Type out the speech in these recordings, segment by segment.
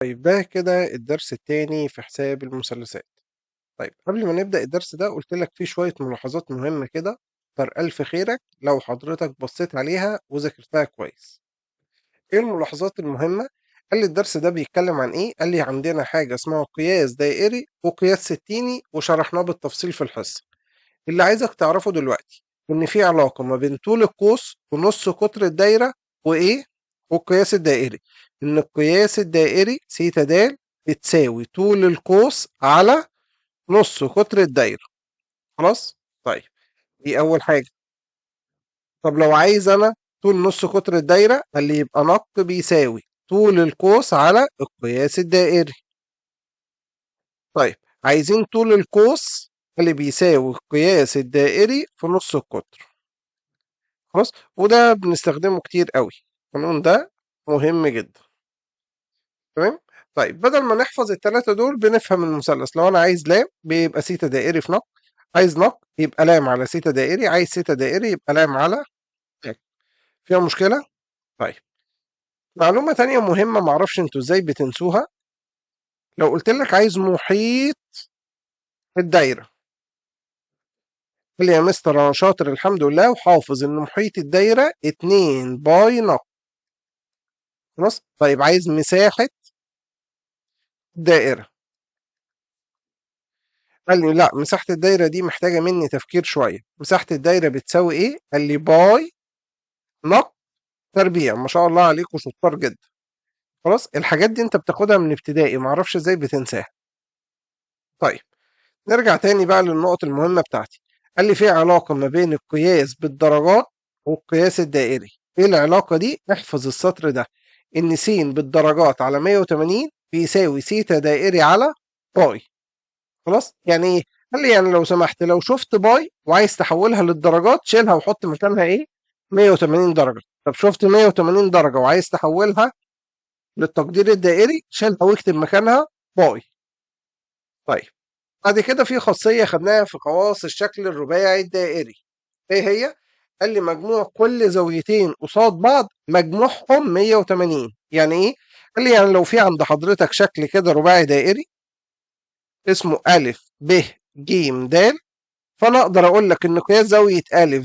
طيب ده كده الدرس التاني في حساب المثلثات. طيب قبل ما نبدأ الدرس ده قلت لك فيه شوية ملاحظات مهمة كده، كتر ألف خيرك لو حضرتك بصيت عليها وذاكرتها كويس. إيه الملاحظات المهمة؟ قال لي الدرس ده بيتكلم عن إيه؟ قال لي عندنا حاجة اسمها قياس دائري وقياس ستيني وشرحناه بالتفصيل في الحصة. اللي عايزك تعرفه دلوقتي إن في علاقة ما بين طول القوس ونص قطر الدايرة وإيه؟ والقياس الدائري. إن القياس الدائري سيتا د بتساوي طول القوس على نص قطر الدايرة. خلاص؟ طيب دي أول حاجة. طب لو عايز أنا طول نص قطر الدايرة قال لي يبقى نق بيساوي طول القوس على القياس الدائري. طيب عايزين طول القوس اللي بيساوي القياس الدائري في نص القطر. خلاص وده بنستخدمه كتير قوي. القانون ده مهم جدا. تمام. طيب بدل ما نحفظ الثلاثه دول بنفهم المثلث. لو انا عايز لام بيبقى سيتا دائري في نق، عايز نق يبقى لام على سيتا دائري، عايز سيتا دائري يبقى لام على تك. فيها مشكله؟ طيب معلومه تانية مهمه معرفش انتوا ازاي بتنسوها. لو قلت لك عايز محيط الدايره قال لي يا مستر انا شاطر الحمد لله وحافظ ان محيط الدايره 2 باي نق. خلاص طيب عايز مساحه دائره قال لي لأ، مساحة الدايرة دي محتاجة منّي تفكير شوية، مساحة الدايرة بتساوي إيه؟ قال لي باي نق تربيع، ما شاء الله عليكم شطار جدًا. خلاص، الحاجات دي أنت بتاخدها من ابتدائي، ما أعرفش إزاي بتنساها. طيب، نرجع تاني بقى للنقط المهمة بتاعتي. قال لي في علاقة ما بين القياس بالدرجات والقياس الدائري. إيه العلاقة دي؟ احفظ السطر ده، إن س بالدرجات على 180 بيساوي س دائري على باي. خلاص؟ يعني إيه؟ قال لي يعني لو سمحت لو شُفت باي وعايز تحوّلها للدرجات شيلها وحُط مكانها إيه، 180 درجة. طب شُفت 180 درجة وعايز تحوّلها للتقدير الدائري شيلها واكتب مكانها باي. طيب، بعد كده في خاصية خدناها في خواص الشكل الرباعي الدائري. إيه هي؟ قال لي مجموع كل زاويتين قصاد بعض مجموعهم 180. يعني إيه؟ قال لي يعني لو في عند حضرتك شكل كده رباعي دائري اسمه أ، ب، ج، د، فأنا أقدر أقول لك إن قياس زاوية أ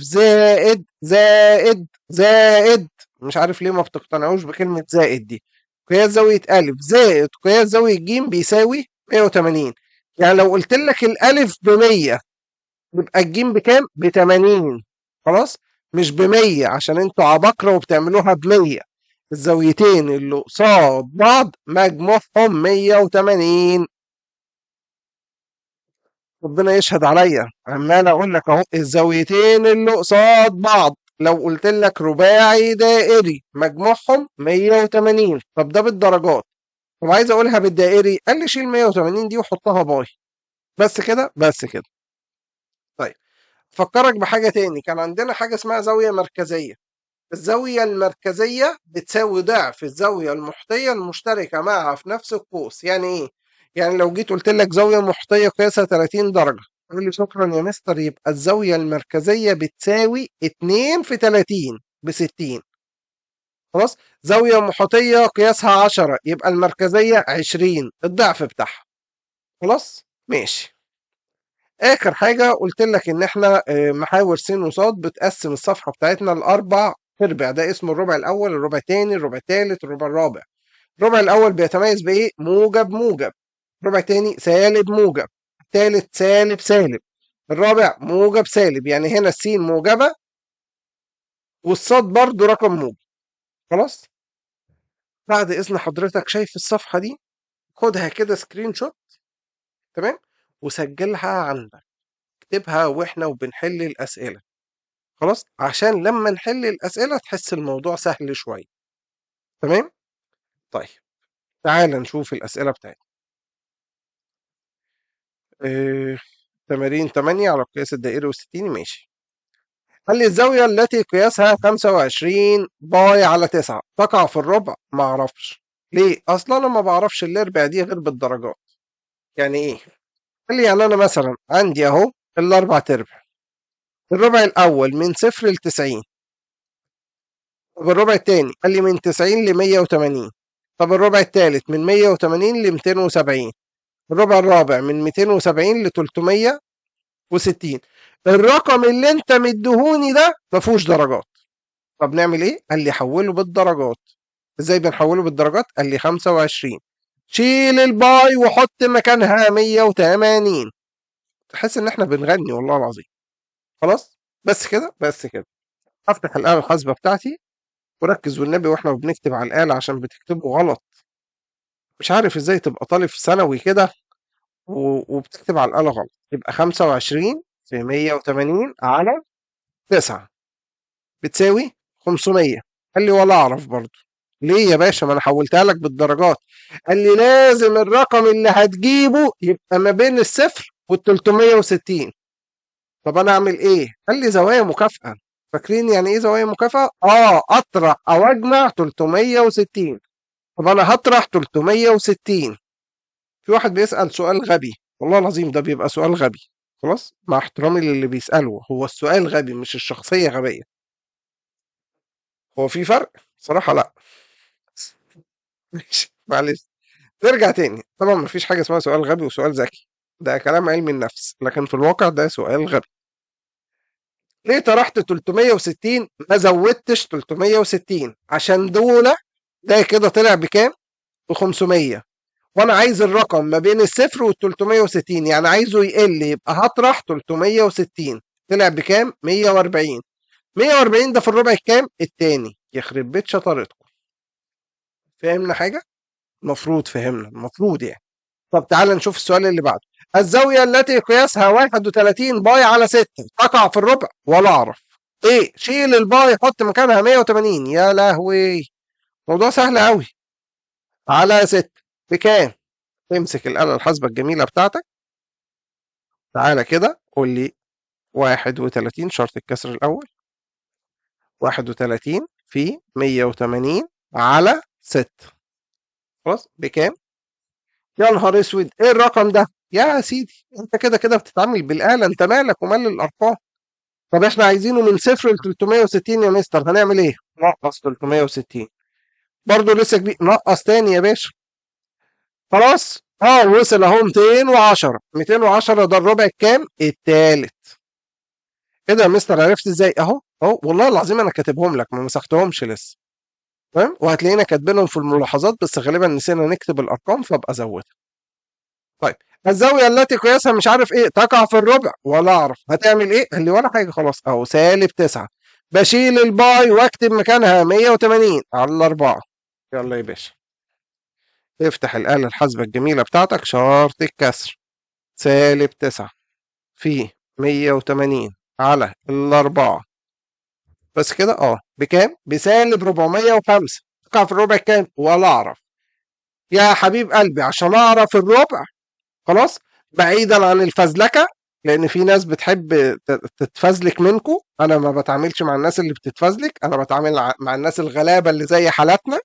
زائد مش عارف ليه ما بتقتنعوش بكلمة زائد دي. قياس زاوية أ زائد قياس زاوية ج بيساوي 180. يعني لو قلت لك الألف ب100 يبقى الجيم بكام؟ ب80. خلاص؟ مش ب100 عشان انتوا عباقرة وبتعملوها ب100. الزاويتين اللي قصاد بعض مجموعهم 180. ربنا يشهد عليا عمال اقول لك اهو الزاويتين اللي قصاد بعض. لو قلت لك رباعي دائري مجموعهم 180. طب ده بالدرجات. طب عايز اقولها بالدائري قال لي شيل 180 دي وحطها باي. بس كده بس كده. طيب فكرك بحاجة تاني، كان عندنا حاجة اسمها زاوية مركزية. الزاوية المركزية بتساوي ضعف الزاوية المحيطية المشتركة معها في نفس القوس. يعني ايه؟ يعني لو جيت قلت لك زاوية محيطية قياسها 30 درجة تقول لي شكرا يا مستر يبقى الزاوية المركزية بتساوي 2 في 30 ب 60. خلاص. زاوية محيطية قياسها 10 يبقى المركزية 20 الضعف بتاعها. خلاص ماشي. اخر حاجة قلت لك ان احنا محاور س وصاد بتقسم الصفحة بتاعتنا لاربع ارباع. ده اسمه الربع الاول، الربع الثاني، الربع الثالث، الربع الرابع. الربع الاول بيتميز بايه؟ موجب موجب. الربع الثاني سالب موجب. الثالث سالب سالب. الرابع موجب سالب. يعني هنا السين موجبة والصاد برضو رقم موجب. خلاص. بعد اذن حضرتك شايف الصفحة دي خدها كده سكرين شوت. تمام. وسجلها عندك، اكتبها واحنا وبنحل الاسئلة. خلاص عشان لما نحل الأسئلة تحس الموضوع سهل شوية. تمام. طيب تعال نشوف الأسئلة بتاعتنا. إيه... تمارين 8 على القياس الدائري والستيني. ماشي. قال لي الزاوية التي قياسها 25 باي على 9 تقع في الربع. ما اعرفش ليه، اصلا انا ما بعرفش الارباع دي غير بالدرجات. يعني ايه؟ قال لي يعني انا مثلا عندي اهو الاربع تربع. الربع الاول من 0 ل 90. طب الربع الثاني قال لي من 90 ل 180. طب الربع الثالث من 180 ل 270. الربع الرابع من 270 ل 360. الرقم اللي انت مديهوني ده ما فيهوش درجات. طب نعمل ايه؟ قال لي حوله بالدرجات. ازاي بنحوله بالدرجات؟ قال لي 25. شيل الباي وحط مكانها 180. تحس ان احنا بنغني والله العظيم. خلاص؟ بس كده؟ بس كده. افتح الآلة الحاسبة بتاعتي وركز والنبي واحنا بنكتب على الآلة عشان بتكتبه غلط. مش عارف ازاي تبقى طالب في ثانوي كده وبتكتب على الآلة غلط. يبقى 25 في 180 على 9 بتساوي 500. قال لي ولا اعرف برضه. ليه يا باشا؟ ما انا حولتها لك بالدرجات. قال لي لازم الرقم اللي هتجيبه يبقى ما بين الصفر وال 360. طب انا اعمل ايه؟ قال لي زوايا مكافأة. فاكرين يعني ايه زوايا مكافأة؟ اطرح او اجمع 360. طب انا هطرح 360. في واحد بيسأل سؤال غبي، والله العظيم ده بيبقى سؤال غبي. خلاص، مع احترامي للي بيسأله، هو السؤال غبي مش الشخصية غبية. هو في فرق؟ صراحة لا. ماشي معلش. نرجع تاني، طبعا مفيش حاجة اسمها سؤال غبي وسؤال ذكي. ده كلام علم النفس، لكن في الواقع ده سؤال غبي. ليه طرحت 360 ما زودتش 360؟ عشان دول ده كده طلع بكام؟ ب 500. وانا عايز الرقم ما بين الصفر وال 360، يعني عايزه يقل، يبقى هطرح 360. طلع بكام؟ 140. 140 ده في الربع الكام؟ التاني. يخرب بيت شطارتكم. فهمنا حاجة؟ المفروض فهمنا، المفروض يعني. طب تعال نشوف السؤال اللي بعده. الزاوية التي قياسها 31 باي على 6 تقع في الربع ولا أعرف. إيه؟ شيل الباي حط مكانها 180. يا لهوي، موضوع سهل قوي. على 6 بكام؟ تمسك الآلة الحاسبة الجميلة بتاعتك. تعالى كده قول لي 31 شرط الكسر الأول. 31 في 180 على 6. خلاص بكام؟ يا نهار اسود، ايه الرقم ده؟ يا سيدي انت كده كده بتتعامل بالآلة، انت مالك ومال الأرقام. طب احنا عايزينه من 0 ل 360 يا مستر، هنعمل ايه؟ نقص 360. برضه لسه كبير، نقص تاني يا باشا. خلاص وصل اهو 210. 210 ده الربع الكام؟ التالت. ايه ده يا مستر عرفت ازاي؟ اهو والله العظيم انا كاتبهم لك، ما مسحتهمش لسه. تمام، وهتلاقينا كاتبينهم في الملاحظات، بس غالبا نسينا نكتب الارقام فابقى ازودها. طيب، الزاويه التي قياسها مش عارف ايه تقع في الربع ولا اعرف. هتعمل ايه؟ قال لي ولا حاجه، خلاص اهو سالب 9. بشيل الباي واكتب مكانها 180 على 4. يلا يا باشا، افتح الآلة الحاسبة الجميلة بتاعتك، شرط الكسر. سالب 9 في 180 على 4. بس كده بكام؟ بسالب 405. تقع في الربع كام؟ ولا اعرف. يا حبيب قلبي عشان اعرف الربع، خلاص، بعيدا عن الفزلكه، لان في ناس بتحب تتفزلك منكم. انا ما بتعاملش مع الناس اللي بتتفزلك، انا بتعامل مع الناس الغلابه اللي زي حالاتنا.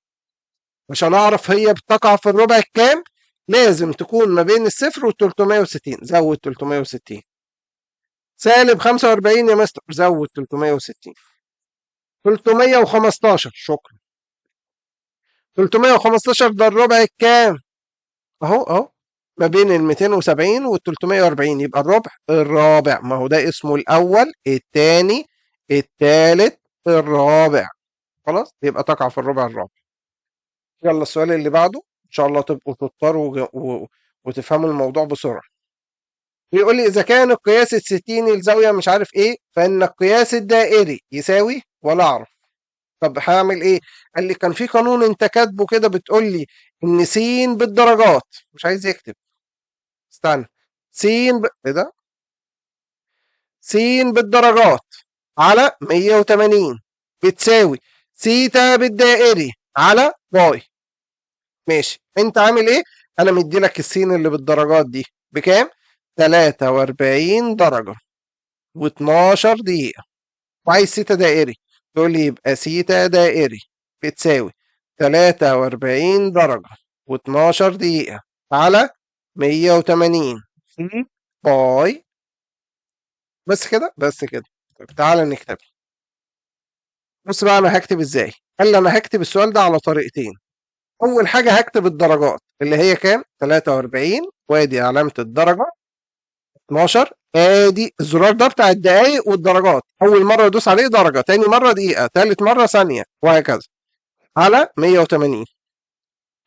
عشان اعرف هي بتقع في الربع الكام، لازم تكون ما بين الصفر وال 360. زود 360. سالب 45 يا مستر، زود 360. 315. شكرا. 315 ده الربع الكام؟ اهو ما بين ال 270 وال 340، يبقى الرابع. ما هو ده اسمه الاول، الثاني، الثالث، الرابع. خلاص، يبقى تقع في الربع الرابع. يلا السؤال اللي بعده، ان شاء الله تبقوا تضطروا وتفهموا الموضوع بسرعه. بيقول لي اذا كان القياس الستيني الزاويه مش عارف ايه، فان القياس الدائري يساوي ولا اعرف. طب هاعمل إيه؟ قال لي كان في قانون أنت كاتبه كده بتقول لي إن س بالدرجات. مش عايز يكتب. استنى. إيه ده؟ س بالدرجات على 180 بتساوي سيتا بالدائري على باي. ماشي، أنت عامل إيه؟ أنا مدي لك السين اللي بالدرجات دي بكام؟ 43 درجة و12 دقيقة. وعايز سيتا دائري، تقول لي يبقى سيتا دائري بتساوي 43 درجة و12 دقيقة على 180 في باي. بس كده بس كده. طيب تعالى نكتب. بص بقى انا هكتب ازاي. قال لي انا هكتب السؤال ده على طريقتين. اول حاجه هكتب الدرجات اللي هي كام؟ 43، وادي علامه الدرجه. 12، ادي الزرار ده بتاع الدقايق والدرجات، اول مره ادوس عليه درجه، تاني مره دقيقه، تالت مره ثانيه، وهكذا على 180.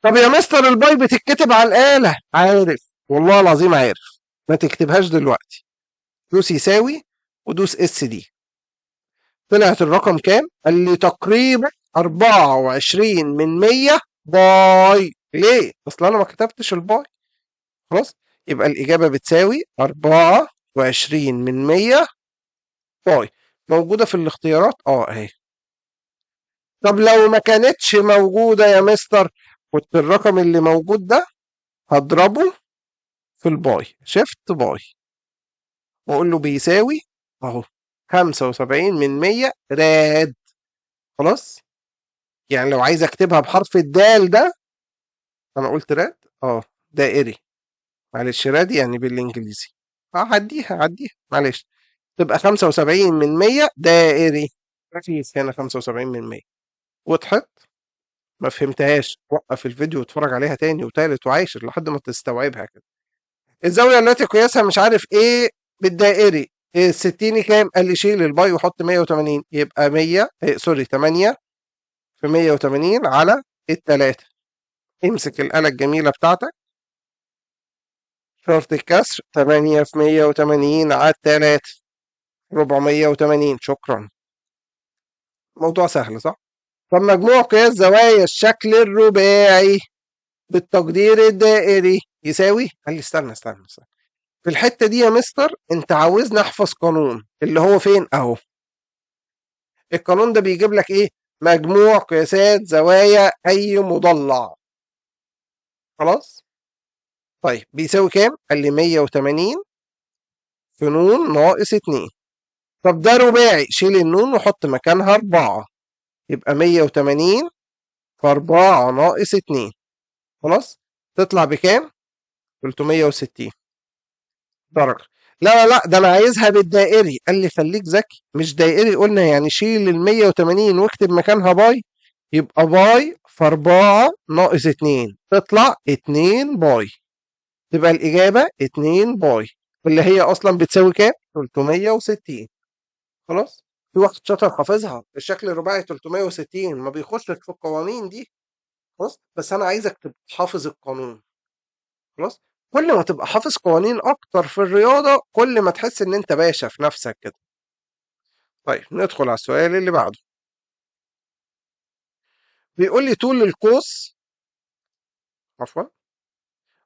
طب يا مستر الباي بتتكتب على الاله. عارف، والله العظيم عارف، ما تكتبهاش دلوقتي. دوس يساوي ودوس اس دي. طلعت الرقم كام؟ قال لي تقريبا 24 من 100 باي. ليه؟ اصل انا ما كتبتش الباي. خلاص، يبقى الاجابه بتساوي 24 من 100 باي. موجوده في الاختيارات اهي. طب لو ما كانتش موجوده يا مستر، كنت الرقم اللي موجود ده هضربه في الباي، شيفت باي، واقول له بيساوي اهو 75 من 100 راد. خلاص، يعني لو عايز اكتبها بحرف الدال ده، انا قلت راد دائري، معلش راد يعني بالانجليزي، عديها معلش، تبقى 75 من 100 دائري. مفيش هنا 75 من 100. وضحت؟ ما فهمتهاش وقف الفيديو واتفرج عليها تاني وتالت وعاشر لحد ما تستوعبها كده. الزاوية التي قياسها مش عارف ايه بالدائري، الستيني كام؟ قال لي شيل الباي وحط 180، يبقى 100 سوري 8 في 180 على التلاتة. امسك الآلة الجميلة بتاعتك، شرط الكسر 8 في 180 على التلاتة، 480. شكرا. موضوع سهل صح؟ طب مجموع قياس زوايا الشكل الرباعي بالتقدير الدائري يساوي. قال لي استنى. في الحتة دي يا مستر انت عاوزني احفظ قانون، اللي هو فين اهو. القانون ده بيجيب لك ايه؟ مجموع قياسات زوايا اي مضلع. خلاص، طيب بيساوي كام؟ قال لي 180 في نون ناقص 2. طب ده رباعي، شيل النون وحط مكانها 4، يبقى 180 في 4 ناقص 2. خلاص، تطلع بكام؟ 360 درجة. لا ده انا عايزها بالدائري. قال لي خليك ذكي، مش دائري قلنا يعني شيل ال 180 واكتب مكانها باي، يبقى باي في 4 ناقص 2 تطلع 2 باي. تبقى الإجابة 2 باي، اللي هي أصلا بتساوي كام؟ 360. خلاص، في واحد شاطر حافظها الشكل الرباعي 360 ما بيخشش في القوانين دي. خلاص، بس أنا عايزك تبقى حافظ القانون. خلاص، كل ما تبقى حافظ قوانين أكتر في الرياضة كل ما تحس إن أنت باشا في نفسك كده. طيب ندخل على السؤال اللي بعده. بيقول لي طول القوس، عفوا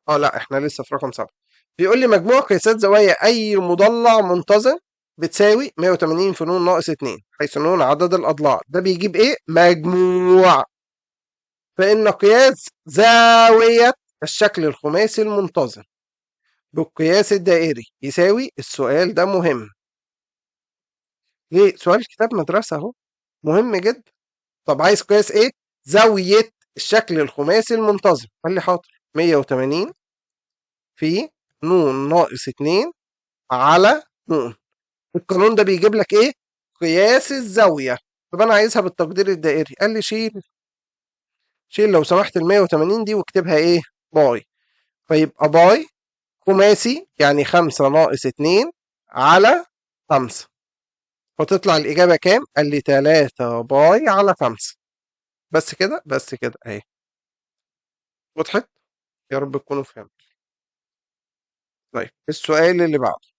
لا احنا لسه في رقم 7. بيقول لي مجموع قياسات زوايا أي مضلع منتظم بتساوي 180 في ن ناقص 2، حيث ن عدد الأضلاع. ده بيجيب إيه؟ مجموع. فإن قياس زاوية الشكل الخماسي المنتظم بالقياس الدائري يساوي. السؤال ده مهم. ليه؟ سؤال كتاب مدرسة أهو، مهم جدا. طب عايز قياس إيه؟ زاوية الشكل الخماسي المنتظم. قال لي حاضر، 180 في ن ناقص 2 على ن. القانون ده بيجيب لك ايه؟ قياس الزاويه. طب انا عايزها بالتقدير الدائري. قال لي شيل لو سمحت ال 180 دي واكتبها ايه؟ باي. فيبقى باي خماسي يعني 5 ناقص 2 على 5. فتطلع الاجابه كام؟ قال لي 3 باي على 5. بس كده اهي. وضحت؟ يا رب تكونوا فهمتوا. طيب السؤال اللي بعده.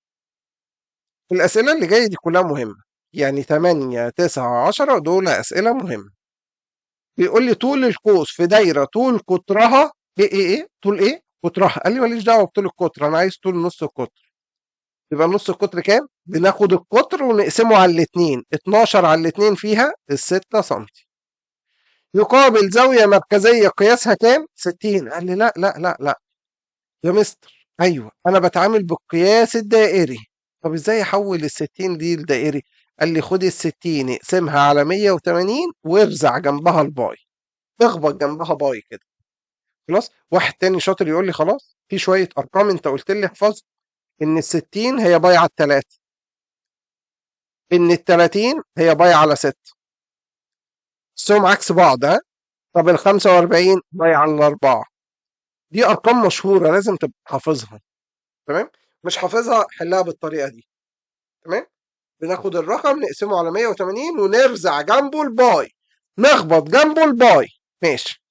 الاسئله اللي جايه دي كلها مهمه، يعني 8 9 10 دول اسئله مهمه. بيقول لي طول القوس في دايره طول قطرها ايه طول ايه قطرها. قال لي ماليش دعوه بطول القطر، انا عايز طول نص القطر. يبقى نص القطر كام؟ بناخد القطر ونقسمه على الاثنين، 12 على الاثنين فيها ال 6 سم. يقابل زاويه مركزيه قياسها كام؟ 60. قال لي لا يا مستر، ايوه انا بتعامل بالقياس الدائري. طب ازاي احول ال 60 دي لدائري؟ قال لي خد ال 60 اقسمها على 180 وارزع جنبها الباي، اخبط جنبها باي كده. خلاص، واحد تاني شاطر يقول لي خلاص في شويه ارقام انت قلت لي احفظ، ان ال 60 هي باي على الثلاثه، ان ال 30 هي باي على 6. بس هم عكس بعض ها. طب ال 45 باي على الأربعة. دي أرقام مشهورة لازم تبقى حافظها. تمام؟ مش حافظها حلها بالطريقة دي. تمام؟ بناخد الرقم نقسمه على 180 ونرزع جنبه الباي، نخبط جنبه الباي. ماشي.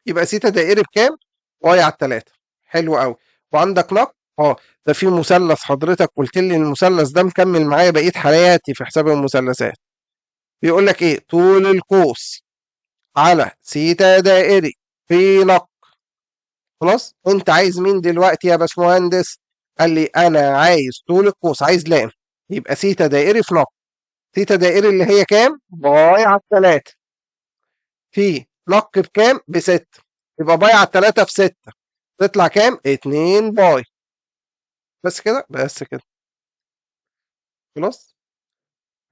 يبقى سيتا دائري بكام؟ باي على التلاتة. حلو قوي. وعندك نق. اه. ده في مثلث حضرتك قلت لي المثلث ده مكمل معايا بقيه حياتي في حساب المثلثات. بيقول لك ايه؟ طول القوس على سيتا دائري في نق. خلاص، انت عايز مين دلوقتي يا باشمهندس؟ قال لي انا عايز طول القوس، عايز لام. يبقى سيتا دائري في نق. سيتا دائري اللي هي كام؟ باي على التلاتة. في نق بكام؟ بستة. يبقى باي على التلاتة في ستة. تطلع كام؟ 2 باي. بس كده، بس كده. خلاص.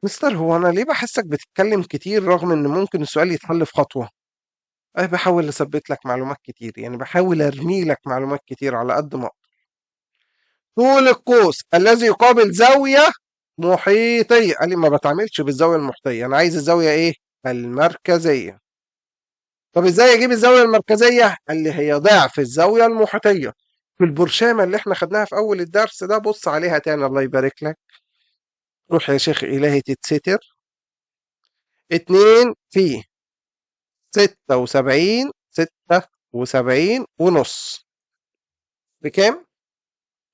مستر، هو انا ليه بحسك بتتكلم كتير رغم ان ممكن السؤال يتحل في خطوة؟ انا بحاول اثبت لك معلومات كتير، يعني بحاول ارمي لك معلومات كتير على قد ما أقدر. طول القوس الذي يقابل زاوية محيطية. قال لي ما بتعاملش بالزاوية المحيطية، انا عايز الزاوية ايه؟ المركزية. طب ازاي اجيب الزاوية المركزية؟ قال لي هي ضعف الزاوية المحيطية. في البرشامة اللي احنا خدناها في اول الدرس ده، بص عليها تاني الله يبارك لك. روح يا شيخ إلهي تتستر. 2 في 76، 76 ونص. بكام؟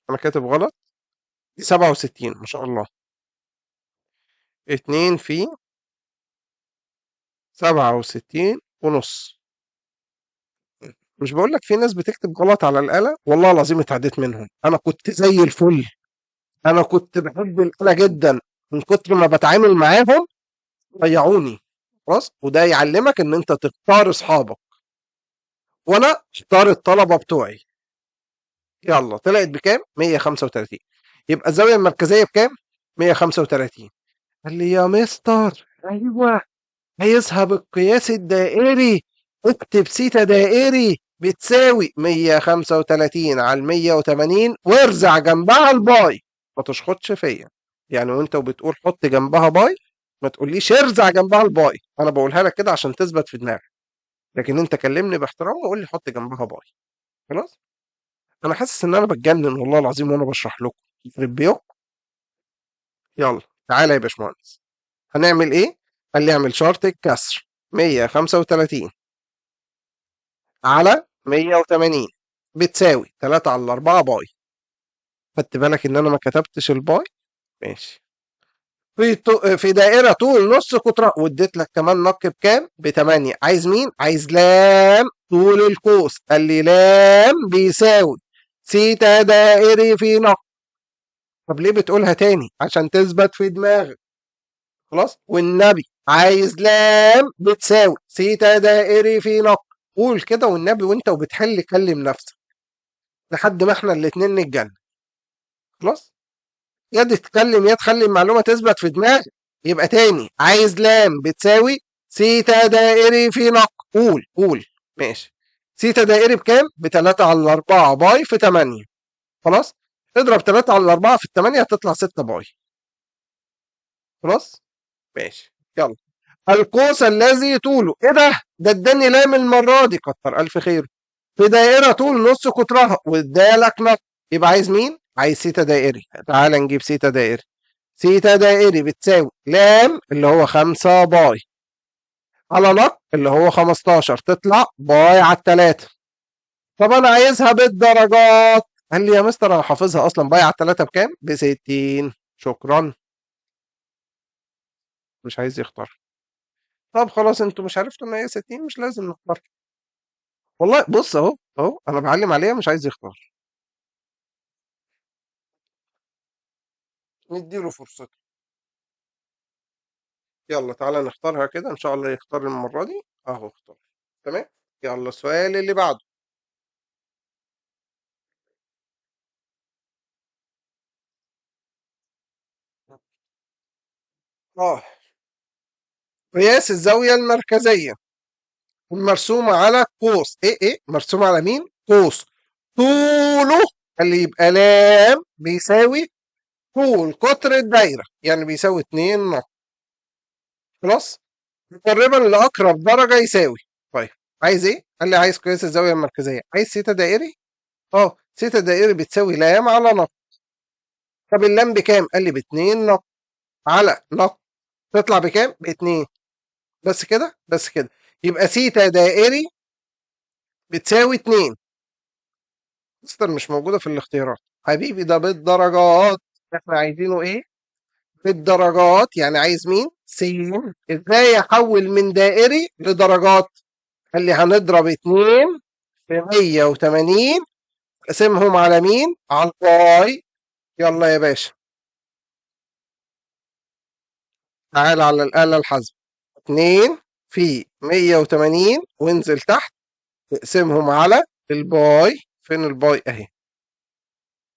أنا كاتب غلط. دي 67 ما شاء الله. 2 في 67 ونص. مش بقول لك في ناس بتكتب غلط على الآلة؟ والله العظيم اتعديت منهم. أنا كنت زي الفل. أنا كنت بحب الآلة جدا. من كتر ما بتعامل معاهم ضيعوني. خلاص، وده يعلمك إن أنت تختار أصحابك. وأنا اختار الطلبة بتوعي. يلا، طلعت بكام؟ 135. يبقى الزاوية المركزية بكام؟ 135. قال لي يا مستر ايوه، هيسحب القياس الدائري. اكتب سيتا دائري بتساوي 135 على 180 وارزع جنبها الباي. ما تشخطش فيا. يعني وانت وبتقول حط جنبها باي، ما تقوليش ارزع جنبها الباي. انا بقولها لك كده عشان تثبت في دماغك. لكن انت كلمني باحترام وقول لي حط جنبها باي. خلاص. انا حاسس ان انا بتجنن والله العظيم وانا بشرح لكم. يخرب بيوك. يلا. تعالى يا باشمهندس. هنعمل ايه؟ قال لي اعمل شرط الكسر. 135 على 180 بتساوي 3 على 4 باي. خدت بالك ان انا ما كتبتش الباي؟ ماشي. في دائره طول نص قطرها، واديت لك كمان نق بكام؟ ب 8. عايز مين؟ عايز لام طول القوس. قال لي لام بيساوي سيتا دائري في نق. طب ليه بتقولها تاني؟ عشان تثبت في دماغك. خلاص. والنبي عايز لام بتساوي سيتا دائري في نق. قول كده والنبي وانت وبتحل كلم نفسك لحد ما احنا الاتنين نتجنن. خلاص. يا تتكلم يا تخلي المعلومه تثبت في دماغك. يبقى تاني، عايز لام بتساوي سيتا دائري في نق. قول قول. ماشي. سيتا دائري بكام؟ ب 3 على 4 باي في 8. خلاص. اضرب 3 على 4 في 8 هتطلع 6 باي. خلاص. ماشي. يلا. القوس الذي طوله ايه ده اداني لام المره دي، كتر الف خيره. في دائره طول نص قطرها وادالك نق. يبقى عايز مين؟ عايز سيتا دائري. تعال نجيب سيتا دائري. سيتا دائري بتساوي لام اللي هو 5 باي على نق اللي هو 15، تطلع باي على التلاتة. طب انا عايزها بالدرجات. قال لي يا مستر انا حافظها اصلا. باي على التلاتة بكام؟ ب 60. شكرا. مش عايز يختار. طب خلاص، انتوا مش عرفتوا ان هي 60، مش لازم نختار. والله بص اهو اهو انا بعلم عليها، مش عايز يختار. نديله فرصته. يلا تعالى نختارها كده ان شاء الله يختار المرة دي. اهو اختار. تمام. يلا السؤال اللي بعده. اه. قياس الزاوية المركزية المرسومة على قوس ايه مرسومة على مين؟ قوس. طوله اللي يبقى لام بيساوي طول قطر الدايرة، يعني بيساوي 2 نقط. خلاص. مقربا لأقرب درجة يساوي. طيب. عايز ايه؟ قال لي عايز قياس الزاويه المركزيه. عايز سيتا دائري؟ اه، سيتا دائري بتساوي لام على نق. طب اللام بكام؟ قال لي ب2 نق على نق، تطلع بكام؟ ب2. بس كده، بس كده. يبقى سيتا دائري بتساوي 2. مستر مش موجوده في الاختيارات حبيبي، ده بالدرجات. احنا عايزينه ايه؟ بالدرجات. يعني عايز مين؟ س. ازاي احول من دائري لدرجات؟ قال لي هنضرب 2 في 180، اقسمهم على مين؟ على الباي. يلا يا باشا، تعال على الآلة الحاسبة. 2 في 180 وانزل تحت، اقسمهم على الباي. فين الباي؟ اهي.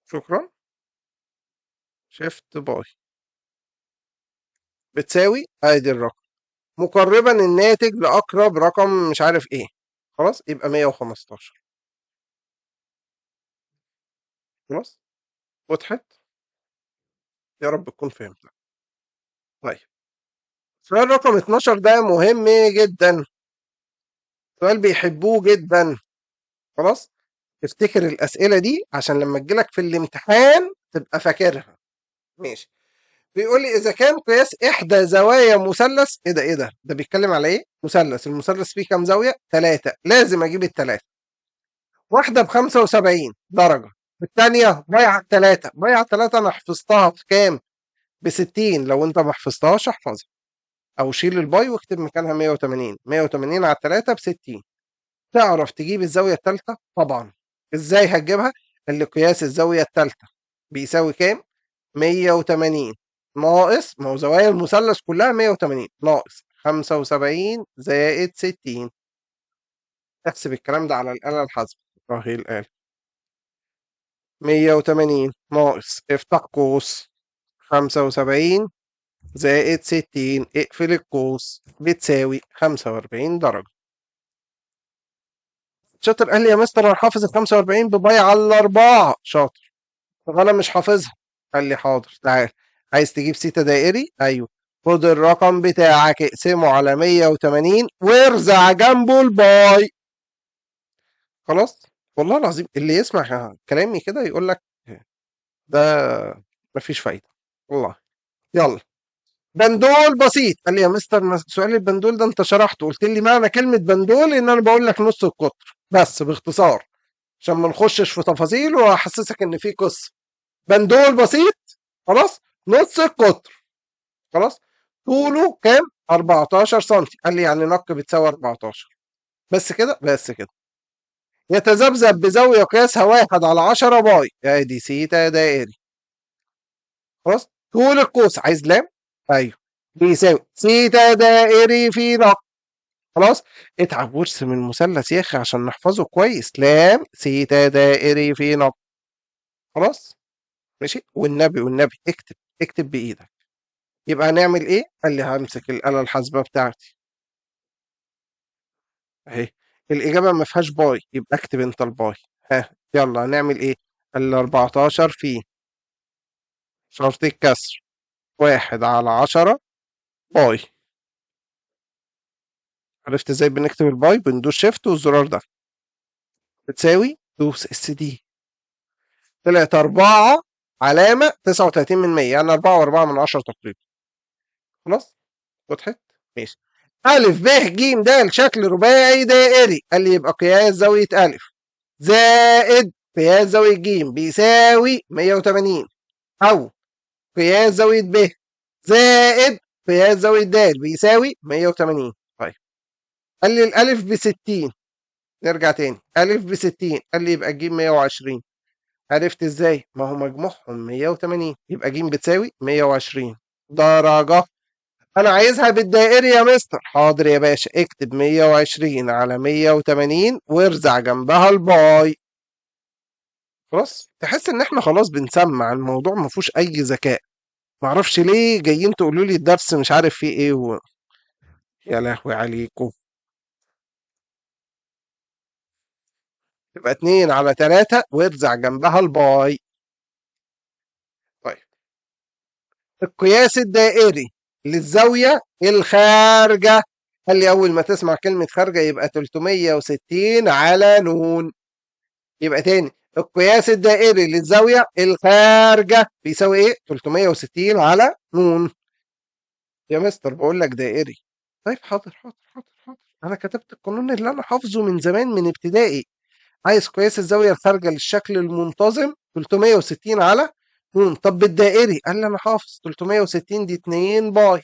شكرا. شيفت باي بتساوي ادي الرقم، مقربا الناتج لاقرب رقم مش عارف ايه. خلاص، يبقى 115. خلاص، وضحت؟ يا رب تكون فهمت. طيب، سؤال رقم 12 ده مهم جدا، سؤال بيحبوه جدا. خلاص، افتكر الأسئلة دي عشان لما تجيلك في الامتحان تبقى فاكرها. ماشي. بيقول لي إذا كان قياس إحدى زوايا مثلث، إيه ده؟ إيه ده؟ ده بيتكلم على إيه؟ مثلث، المثلث فيه كام زاوية؟ 3. لازم أجيب التلاتة. واحدة ب75 درجة، الثانية بايعة 3. بايعة 3 أنا حفظتها في كام؟ ب60. لو أنت ما حفظتهاش احفظها، أو شيل الباي واكتب مكانها 180. 180 على 3 ب60. تعرف تجيب الزاوية الثالثة؟ طبعا. ازاي هتجيبها؟ اللي قياس الزاوية الثالثة بيساوي كام؟ 180 ناقص، ما هو زوايا المثلث كلها 180 ناقص 75 زائد 60. احسب الكلام ده على الآلة الحاسبة. اهي الآلة. 180 ناقص، افتح قوس، 75 زائد 60، اقفل القوس، بتساوي 45 درجة. شاطر. قال لي يا مستر انا حافظ ال 45 ببايع على الاربعه. شاطر. طب انا مش حافظها. قال لي حاضر، تعال. عايز تجيب سيتا دائري؟ ايوه. خد الرقم بتاعك، اقسمه على 180 وارزع جنبه الباي. خلاص. والله العظيم اللي يسمع كلامي كده يقول لك ده مفيش فايده والله. يلا. بندول بسيط. قال لي يا مستر سؤال البندول ده انت شرحته، قلت لي معنى كلمه بندول ان انا بقول لك نص القطر بس باختصار، عشان ما نخشش في تفاصيل واحسسك ان في قصه. بندول بسيط. خلاص. نص القطر. خلاص. طوله كام؟ 14 سم. قال لي يعني نق بتساوي 14. بس كده، بس كده. يتذبذب بزاويه قياسها 1 على 10 باي، ادي سيتا دائري. خلاص. طول القوس عايز لام. ايوه. بيساوي سيتا دائري في نق. خلاص. اتعب وارسم المثلث يا اخي عشان نحفظه كويس. لام سيتا دائري في نق. خلاص. ماشي. والنبي والنبي اكتب، اكتب بايدك. يبقى هنعمل ايه؟ قال لي همسك الآلة الحاسبة بتاعتي اهي. الإجابة ما فيهاش باي، يبقى اكتب انت الباي. ها، يلا هنعمل ايه؟ قال لي 14 في شرط الكسر 1 على 10 باي. عرفت ازاي بنكتب الباي؟ بندوس شيفت والزرار ده بتساوي، دوس اس دي. طلعت 4 علامة 39%، يعني 4 و4 من 10 تقريبا. خلاص. وضحت؟ ماشي. ألف ب ج د شكل رباعي دائري. قال لي يبقى قياس زاوية ألف زائد قياس زاوية ج بيساوي 180، أو قياس زاوية ب زائد قياس زاوية د بيساوي 180. طيب. قال لي الألف ب60. نرجع تاني. ألف ب60، قال لي يبقى ج 120. عرفت ازاي؟ ما هو مجموعهم 180، يبقى ج بتساوي 120 درجة. انا عايزها بالدائري يا مستر. حاضر يا باشا، اكتب 120 على 180 وارزع جنبها الباي. خلاص. تحس ان احنا خلاص بنسمع الموضوع، ما فيهوش اي ذكاء. ما اعرفش ليه جايين تقولوا لي الدرس مش عارف فيه ايه يا لهوي عليكم. تبقى 2 على 3 وارزع جنبها الباي. طيب. القياس الدائري للزاوية الخارجة قال لي أول ما تسمع كلمة خارجة يبقى 360 على نون. يبقى تاني، القياس الدائري للزاوية الخارجة بيساوي ايه؟ 360 على نون. يا مستر بقول لك دائري. طيب حاضر حاضر حاضر حاضر، انا كتبت القانون اللي انا حافظه من زمان من ابتدائي. عايز قياس الزاوية الخارجة للشكل المنتظم 360 على نون. طب بالدائري، قال لي انا حافظ 360 دي 2 باي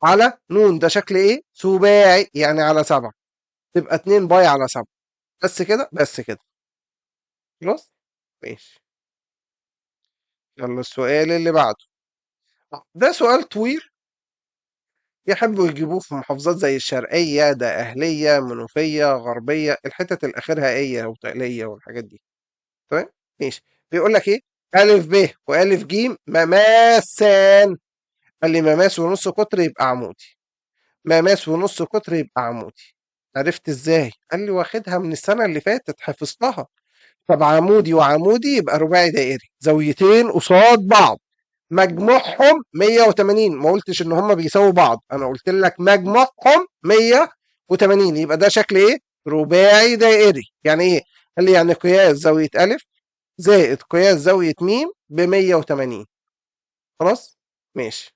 على نون، ده شكل ايه؟ سباعي يعني على 7، تبقى 2 باي على 7. بس كده بس كده. خلاص ماشي. يلا السؤال اللي بعده. ده سؤال طويل، يحبوا يجيبوه في محافظات زي الشرقية، ده أهلية، منوفية، غربية، الحتت الأخيرها إيه وتقلية والحاجات دي. تمام. ماشي. بيقول لك إيه؟ ألف ب وألف ج مماسان. قال لي مماس ونص قطر يبقى عمودي، مماس ونص قطر يبقى عمودي. عرفت إزاي؟ قال لي واخدها من السنة اللي فاتت حفظتها. طب عمودي وعمودي يبقى رباعي دائري، زاويتين قصاد بعض، مجموعهم 180. ما قلتش ان هم بيساووا بعض، انا قلت لك مجموعهم 180، يبقى ده شكل ايه؟ رباعي دائري. يعني ايه؟ قال لي يعني قياس زاوية ألف زائد قياس زاوية م ب 180. خلاص؟ ماشي.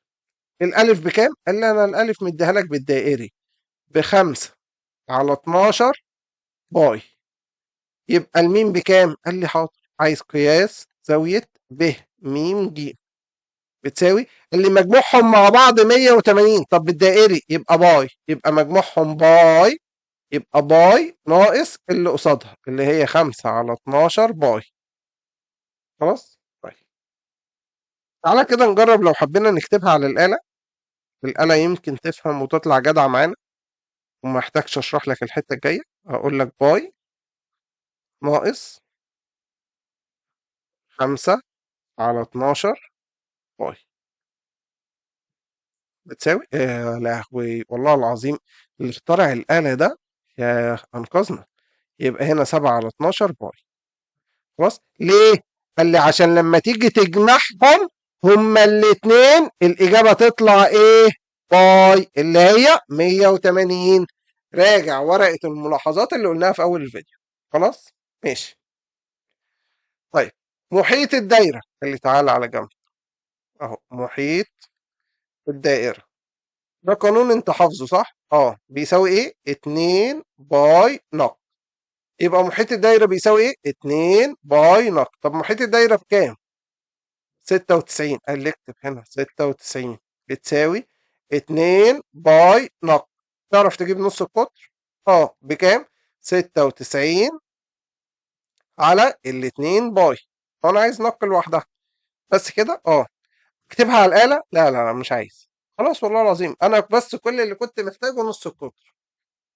الألف بكام؟ قال لي أنا الألف مديها لك بالدائري ب5 على 12 باي. يبقى الميم بكام؟ قال لي حاضر، عايز قياس زاوية ب م ج بتساوي اللي مجموعهم مع بعض 180. طب بالدائري يبقى باي، يبقى مجموعهم باي، يبقى باي ناقص اللي قصادها اللي هي 5 على 12 باي. خلاص؟ طيب تعالى كده نجرب لو حبينا نكتبها على الآلة. الآلة يمكن تفهم وتطلع جدعة معانا وما احتاجش اشرح لك الحتة الجاية. هقول لك باي ناقص 5 على 12 باي بتساوي يا لهوي والله العظيم، اللي اخترع الآلة ده يا أنقذنا. يبقى هنا 7 على 12 باي. خلاص ليه؟ قال لي عشان لما تيجي تجمعهم هما الاتنين الإجابة تطلع إيه؟ باي اللي هي 180. راجع ورقة الملاحظات اللي قلناها في أول الفيديو. خلاص؟ ماشي. طيب محيط الدايرة اللي تعالى على جنب أهو، محيط الدائرة ده قانون أنت حافظه صح؟ بيساوي إيه؟ 2 باي نق. يبقى محيط الدايرة بيساوي إيه؟ 2 باي نق. طب محيط الدايرة بكام؟ 96. قال لي اكتب هنا 96 بتساوي 2 باي نق. تعرف تجيب نص القطر؟ بكام؟ 96 على ال2 باي. انا عايز نق لوحدها بس كده. اكتبها على الآلة. لا لا لا مش عايز. خلاص والله العظيم انا بس كل اللي كنت محتاجه نص القطر.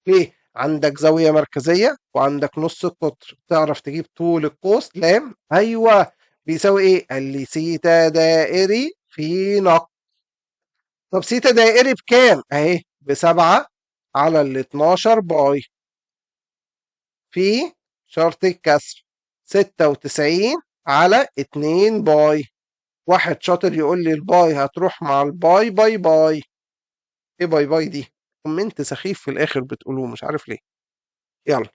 ليه؟ عندك زاوية مركزية وعندك نص القطر، تعرف تجيب طول القوس لام. ايوه بيساوي ايه؟ قال لي سيتا دائري في نق. طب سيتا دائري بكام؟ اهي ب7 على ال12 باي في شرط الكسر 96 على 2 باي. واحد شاطر يقول لي الباي هتروح مع الباي باي باي. ايه باي باي دي؟ كومنت سخيف في الاخر بتقولوه مش عارف ليه. يلا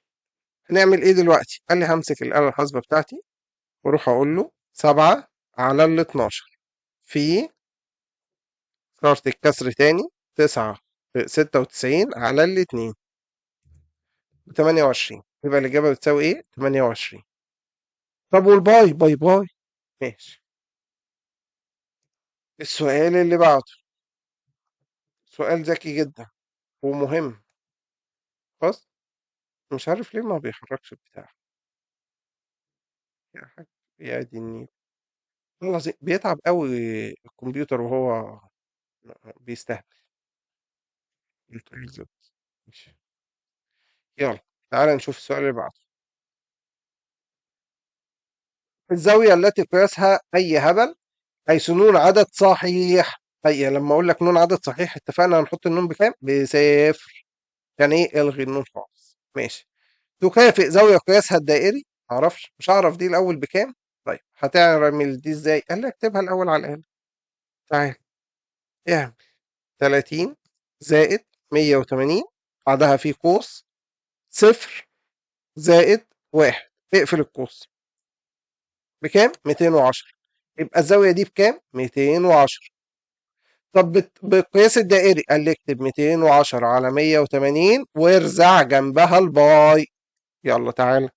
هنعمل ايه دلوقتي؟ قال لي همسك الآلة الحاسبة بتاعتي واروح اقول له 7 على ال 12 في شرط الكسر تاني 9 96 على الاتنين ب 28. يبقى الإجابة بتساوي ايه؟ 28. طب والباي باي باي. ماشي. السؤال اللي بعده سؤال ذكي جدا ومهم. خلاص مش عارف ليه ما بيحركش البتاع يا حاج. يا دي النيل والله العظيم بيتعب قوي الكمبيوتر وهو بيستهبل. ماشي. يلا تعالى نشوف السؤال اللي بعده. الزاوية التي قياسها أي هبل حيث نون عدد صحيح. أي لما أقول لك نون عدد صحيح اتفقنا هنحط النون بكام؟ بصفر. يعني إيه إلغي النون خالص. ماشي. تكافئ زاوية قياسها الدائري. معرفش مش هعرف دي الأول بكام. طيب هتعمل دي إزاي؟ قال لي اكتبها الأول على الآلة. تعال اعمل 30 زائد 180 بعدها في قوس 0 زائد 1 اقفل القوس بكام؟ 210 يبقى الزاوية دي بكام؟ 210 طب بالقياس الدائري قال لي اكتب 210 على 180 وارزع جنبها الباي يلا تعالى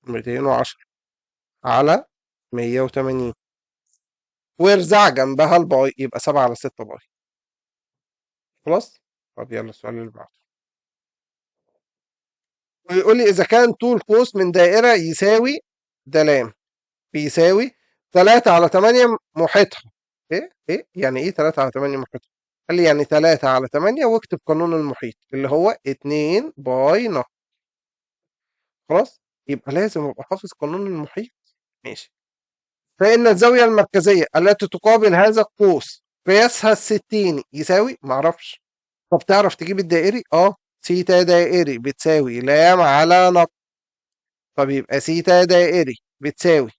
210 على 180 وارزع جنبها الباي يبقى 7 على 6 باي خلاص طب يلا السؤال اللي بعده ويقول لي اذا كان طول قوس من دائره يساوي ده لام بيساوي 3 على 8 محيطها ايه يعني ايه 3 على 8 محيطها قال لي يعني 3 على 8 واكتب قانون المحيط اللي هو 2 باي نق خلاص يبقى لازم ابقى حافظ قانون المحيط ماشي فإن الزاوية المركزية التي تقابل هذا القوس قياسها الستيني يساوي معرفش طب تعرف تجيب الدائري اه سيتا دائري بتساوي لام على نق طب يبقى سيتا دائري بتساوي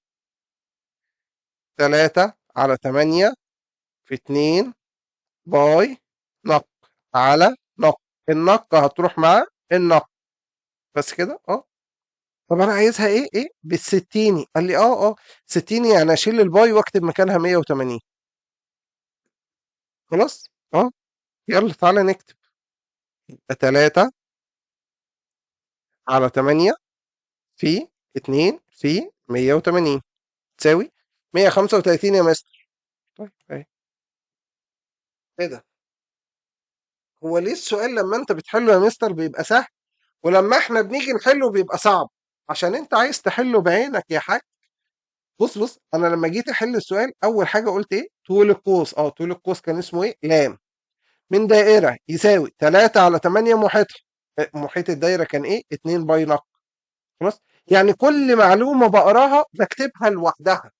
3 على 8 في 2 باي نق على نق النق هتروح مع النق بس كده اه طب انا عايزها ايه بالستيني قال لي اه ستيني يعني اشيل الباي واكتب مكانها 180 خلاص اه يلا تعالى نكتب 3 على 8 في 2 في 180 تساوي 135 يا مستر طيب اهي ايه ده هو ليه السؤال لما انت بتحله يا مستر بيبقى سهل ولما احنا بنيجي نحله بيبقى صعب عشان انت عايز تحله بعينك يا حاج بص انا لما جيت احل السؤال اول حاجه قلت ايه طول القوس طول القوس كان اسمه ايه لام من دائره يساوي 3 على 8 محيطها محيط الدايره كان ايه 2 باي نق خلاص يعني كل معلومه بقراها بكتبها لوحدها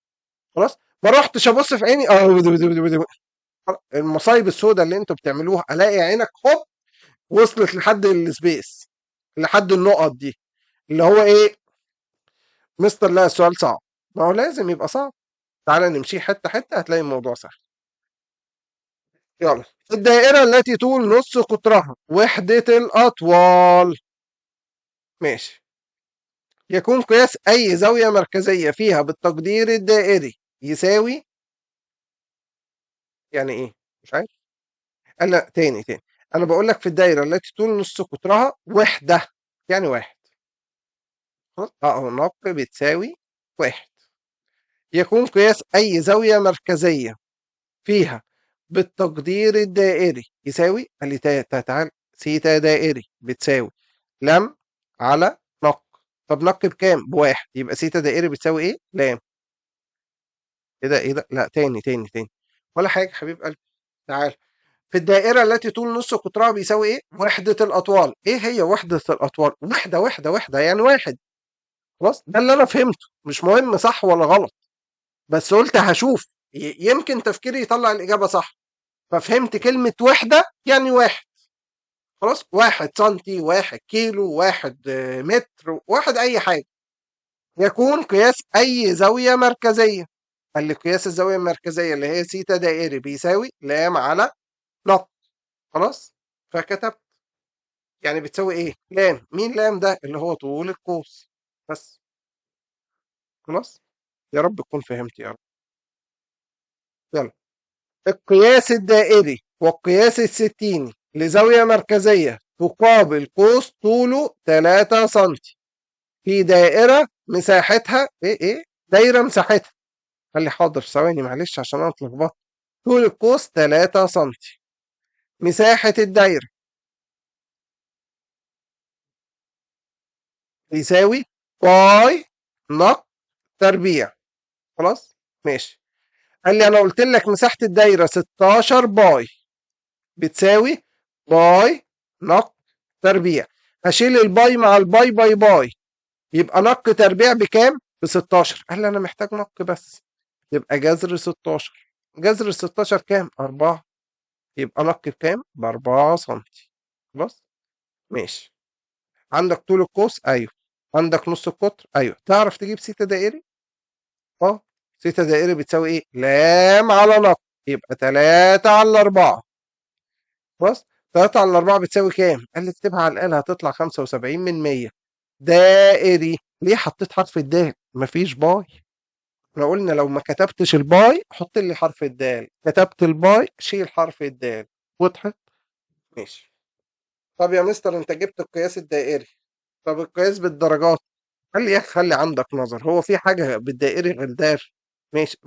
خلاص ما رحتش ابص في عيني المصايب السوداء اللي انتوا بتعملوها الاقي عينك هوب وصلت لحد السبيس لحد النقط دي اللي هو ايه مستر لا السؤال صعب ما هو لازم يبقى صعب تعالى نمشي حته حته هتلاقي الموضوع سهل يلا الدائره التي طول نص قطرها وحده الاطوال ماشي يكون قياس اي زاويه مركزيه فيها بالتقدير الدائري يساوي يعني ايه مش عارف قال لا تاني انا بقول لك في الدايره التي طول نص قطرها وحده يعني واحد خلاص نق بتساوي واحد يكون قياس اي زاويه مركزيه فيها بالتقدير الدائري يساوي قال لي تعال سيتا دائري بتساوي لم على نق طب نق بكام بواحد يبقى سيتا دائري بتساوي ايه لام ايه ده لا تاني ولا حاجه حبيب قلبي تعال في الدائرة التي طول نص قطرها بيساوي إيه؟ وحدة الأطوال، إيه هي وحدة الأطوال؟ وحدة يعني واحد، خلاص؟ ده اللي أنا فهمته، مش مهم صح ولا غلط، بس قلت هشوف يمكن تفكيري يطلع الإجابة صح، ففهمت كلمة وحدة يعني واحد، خلاص؟ واحد سنتي، واحد كيلو، واحد متر، واحد أي حاجة، يكون قياس أي زاوية مركزية، قال لي قياس الزاوية المركزية اللي هي سيتا دائري بيساوي لام على نق، خلاص؟ فكتبت يعني بتساوي ايه لام مين لام ده اللي هو طول القوس بس خلاص يا رب تكون فهمت يا رب يلا القياس الدائري والقياس الستيني لزاوية مركزية تقابل قوس طوله 3 سنتي في دائرة مساحتها ايه دايرة مساحتها قال لي حاضر ثواني معلش عشان انا اتلخبطت طول القوس 3 سنتي مساحة الدايرة يساوي باي نق تربيع خلاص ماشي قال لي انا قلت لك مساحه الدايره 16 باي بتساوي باي نق تربيع هشيل الباي مع الباي باي يبقى نق تربيع بكام ب 16 قال لي انا محتاج نق بس يبقى جذر 16 جذر 16 كام 4 يبقى نق بكام ب 4 سم خلاص ماشي عندك طول القوس ايوه عندك نص القطر ايوه تعرف تجيب سيتا دائري اه ثيتا دائري بتساوي ايه؟ لام على نق، يبقى 3 على 4. خلاص. 3 على 4 بتساوي كام؟ قال لي اكتبها على الآلة هتطلع 75 من 100. دائري. ليه حطيت حرف الدال؟ مفيش باي. احنا قلنا لو ما كتبتش الباي حط لي حرف الدال، كتبت الباي شيل حرف الدال. وضحت؟ ماشي. طب يا مستر انت جبت القياس الدائري، طب القياس بالدرجات. قال لي يا اخي خلي عندك نظر، هو في حاجة بالدائري غير دار؟ ماشي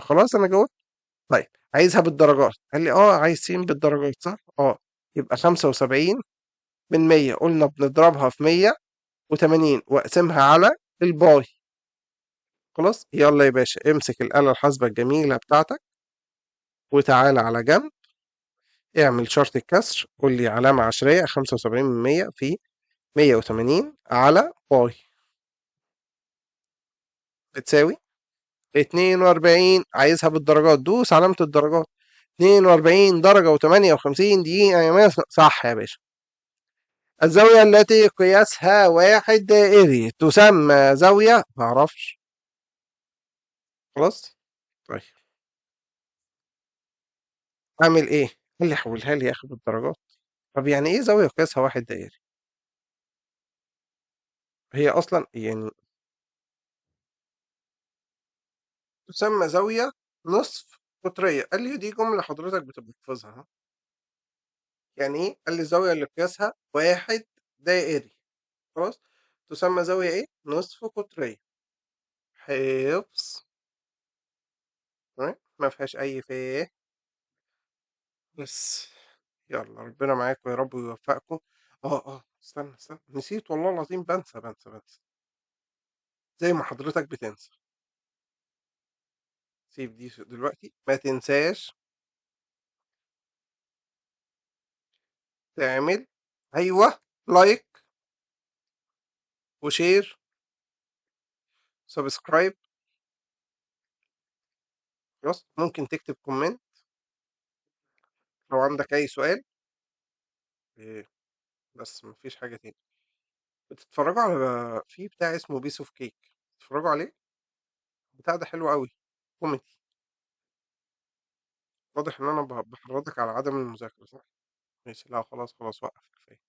خلاص انا جاوبت. طيب عايزها بالدرجات، قال لي عايز س بالدرجات صح؟ يبقى 75 من 100 قلنا بنضربها في 180 واقسمها على الباي. خلاص يلا يا باشا امسك الآلة الحاسبة الجميلة بتاعتك وتعالى على جنب، اعمل شرط الكسر، قول لي علامة عشرية 75 من 100 في 180 على باي بتساوي 42. عايزها بالدرجات، دوس علامة الدرجات. 42 درجة و58 دقيقة يا ماسة، صح يا باشا. الزاوية التي قياسها واحد دائري تسمى زاوية معرفش. خلاص. طيب اعمل ايه؟ قال لي حولها لي يا اخي بالدرجات. طب يعني ايه زاوية قياسها واحد دائري؟ هي اصلا يعني تسمى زاوية نصف قطرية. قال لي دي جملة حضرتك بتبقى حافظها ها؟ يعني ايه؟ قال لي الزاوية اللي قياسها واحد دائري خلاص تسمى زاوية ايه؟ نصف قطرية. حفظ. تمام؟ ما فيهاش اي فيه. بس يلا ربنا معاكم يا رب ويوفقكم. استنى نسيت والله العظيم، بنسى زي ما حضرتك بتنسى. سيب دي دلوقتي، ما تنساش تعمل ايوه لايك وشير سبسكرايب. خلاص ممكن تكتب كومنت لو عندك اي سؤال. إيه، بس مفيش حاجة تاني. بتتفرجوا على في بتاع اسمه بيس اوف كيك؟ بتتفرجوا عليه؟ البتاع ده حلو قوي، كوميدي. واضح ان انا بحرضك على عدم المذاكرة صح؟ ماشي لا خلاص وقف كفاية.